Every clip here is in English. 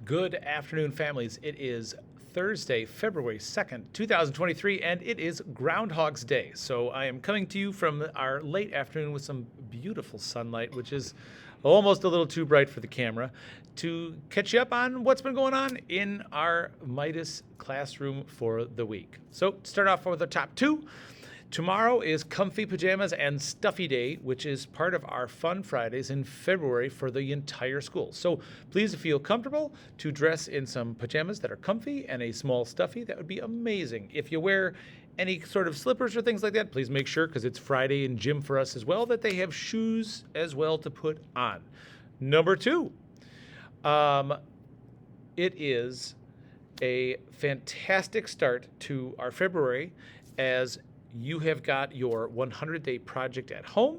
Good afternoon, families. It is Thursday, February 2nd, 2023, and it is Groundhogs Day. So I am coming to you from our late afternoon with some beautiful sunlight, which is almost a little too bright for the camera, to catch you up on what's been going on in our Mydas classroom for the week. So start off with the top two. Tomorrow is Comfy Pajamas and Stuffy Day, which is part of our Fun Fridays in February for the entire school. So please feel comfortable to dress in some pajamas that are comfy and a small stuffy. That would be amazing. If you wear any sort of slippers or things like that, please make sure, because it's Friday in gym for us as well, that they have shoes as well to put on. Number two, it is a fantastic start to our February as you have got your 100-day project at home,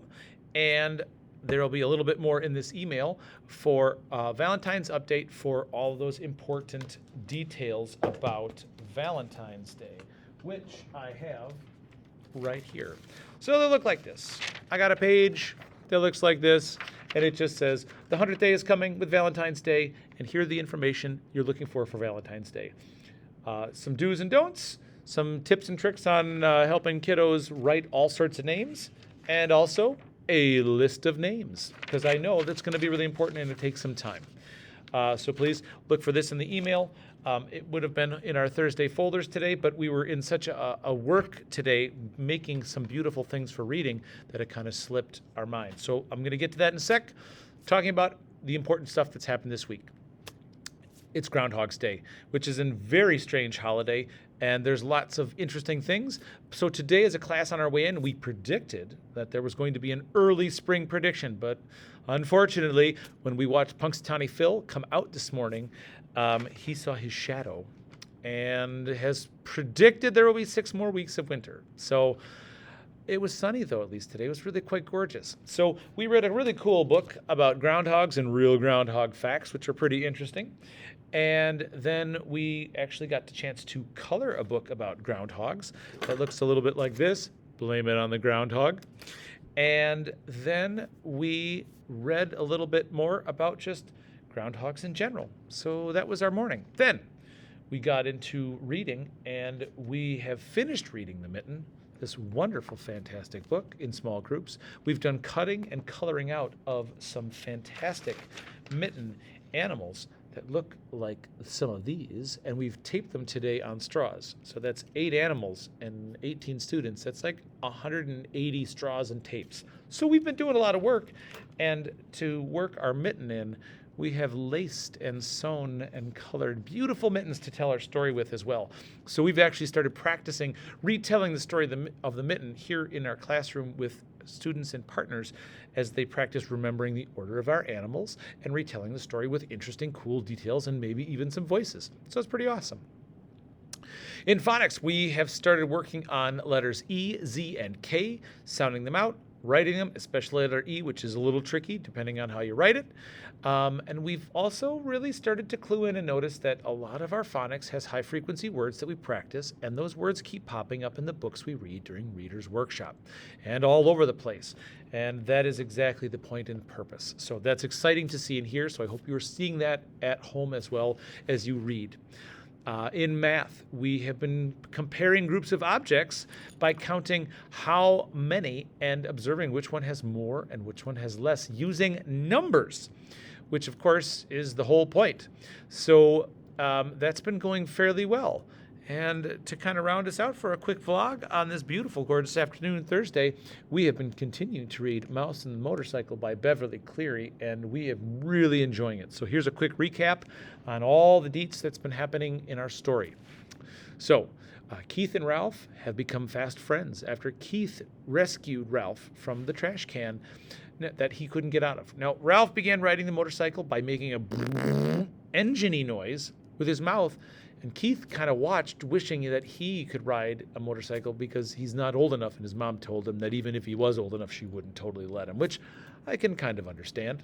and there will be a little bit more in this email for Valentine's update for all those important details about Valentine's Day, which I have right here. So they look like this. I got a page that looks like this, and it just says, the 100th day is coming with Valentine's Day, and here's the information you're looking for Valentine's Day. Some do's and don'ts, some tips and tricks on helping kiddos write all sorts of names, and also a list of names, because I know that's going to be really important and it takes some time. So please look for this in the email. It would have been in our Thursday folders today, but we were in such a work today making some beautiful things for reading that it kind of slipped our mind. So I'm going to get to that in a sec, talking about the important stuff that's happened this week. It's Groundhogs Day, which is a very strange holiday, and there's lots of interesting things. So today, as a class on our way in, we predicted that there was going to be an early spring prediction, but unfortunately, when we watched Punxsutawney Phil come out this morning, he saw his shadow and has predicted there will be 6 more weeks of winter. So it was sunny, though, at least today. It was really quite gorgeous. So we read a really cool book about groundhogs and real groundhog facts, which are pretty interesting. And then we actually got the chance to color a book about groundhogs that looks a little bit like this. Blame it on the groundhog. And then we read a little bit more about just groundhogs in general. So that was our morning. Then we got into reading, and we have finished reading the Mitten, this wonderful, fantastic book in small groups. We've done cutting and coloring out of some fantastic Mitten animals that look like some of these, and we've taped them today on straws. So that's 8 animals and 18 students. That's like 180 straws and tapes. So we've been doing a lot of work, and to work our Mitten in, we have laced and sewn and colored beautiful mittens to tell our story with as well. So we've actually started practicing retelling the story of the Mitten here in our classroom with students and partners as they practice remembering the order of our animals and retelling the story with interesting, cool details and maybe even some voices. So it's pretty awesome. In phonics, we have started working on letters E, Z, and K, sounding them out, writing them, especially letter E, which is a little tricky depending on how you write it. And we've also really started to clue in and notice that a lot of our phonics has high-frequency words that we practice, and those words keep popping up in the books we read during Reader's Workshop and all over the place. And that is exactly the point and purpose. So that's exciting to see and hear, so I hope you are seeing that at home as well as you read. In math, we have been comparing groups of objects by counting how many and observing which one has more and which one has less using numbers, which of course is the whole point. So that's been going fairly well. And to kind of round us out for a quick vlog on this beautiful, gorgeous afternoon Thursday, we have been continuing to read Mouse and the Motorcycle by Beverly Cleary, and we are really enjoying it. So here's a quick recap on all the deets that's been happening in our story. So Keith and Ralph have become fast friends after Keith rescued Ralph from the trash can that he couldn't get out of. Now, Ralph began riding the motorcycle by making a engine-y noise with his mouth, and Keith kind of watched, wishing that he could ride a motorcycle because he's not old enough, and his mom told him that even if he was old enough, she wouldn't totally let him, which I can kind of understand.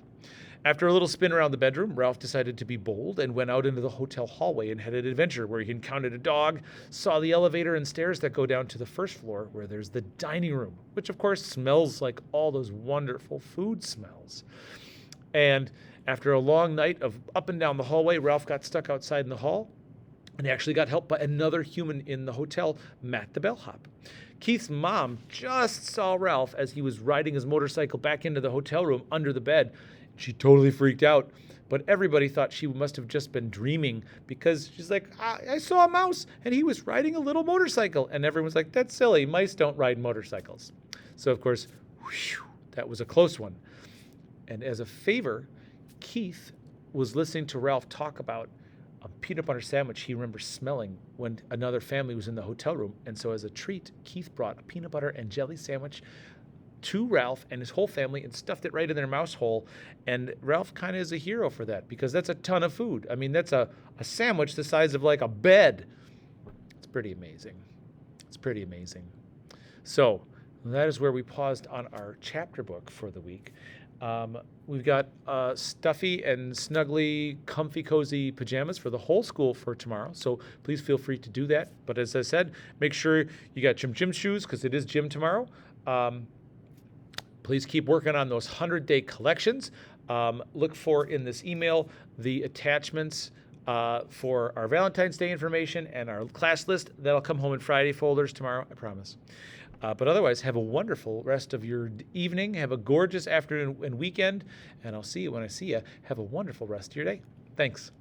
After a little spin around the bedroom, Ralph decided to be bold and went out into the hotel hallway and had an adventure where he encountered a dog, saw the elevator and stairs that go down to the first floor where there's the dining room, which of course smells like all those wonderful food smells. And After a long night of up and down the hallway, Ralph got stuck outside in the hall and actually got help by another human in the hotel, Matt the bellhop. Keith's mom just saw Ralph as he was riding his motorcycle back into the hotel room under the bed. She totally freaked out, but everybody thought she must have just been dreaming because she's like, I saw a mouse and he was riding a little motorcycle. And everyone's like, that's silly. Mice don't ride motorcycles. So, of course, whew, that was a close one. And as a favor, Keith was listening to Ralph talk about a peanut butter sandwich he remembers smelling when another family was in the hotel room. And so as a treat, Keith brought a peanut butter and jelly sandwich to Ralph and his whole family and stuffed it right in their mouse hole. And Ralph kind of is a hero for that because that's a ton of food. I mean, that's a sandwich the size of like a bed. It's pretty amazing. It's pretty amazing. So that is where we paused on our chapter book for the week. We've got stuffy and snuggly, comfy, cozy pajamas for the whole school for tomorrow. So please feel free to do that. But as I said, make sure you got gym shoes because it is gym tomorrow. Please keep working on those 100-day collections. Look for in this email the attachments for our Valentine's Day information and our class list. That'll come home in Friday folders tomorrow, I promise. But otherwise, have a wonderful rest of your evening. Have a gorgeous afternoon and weekend. And I'll see you when I see you. Have a wonderful rest of your day. Thanks.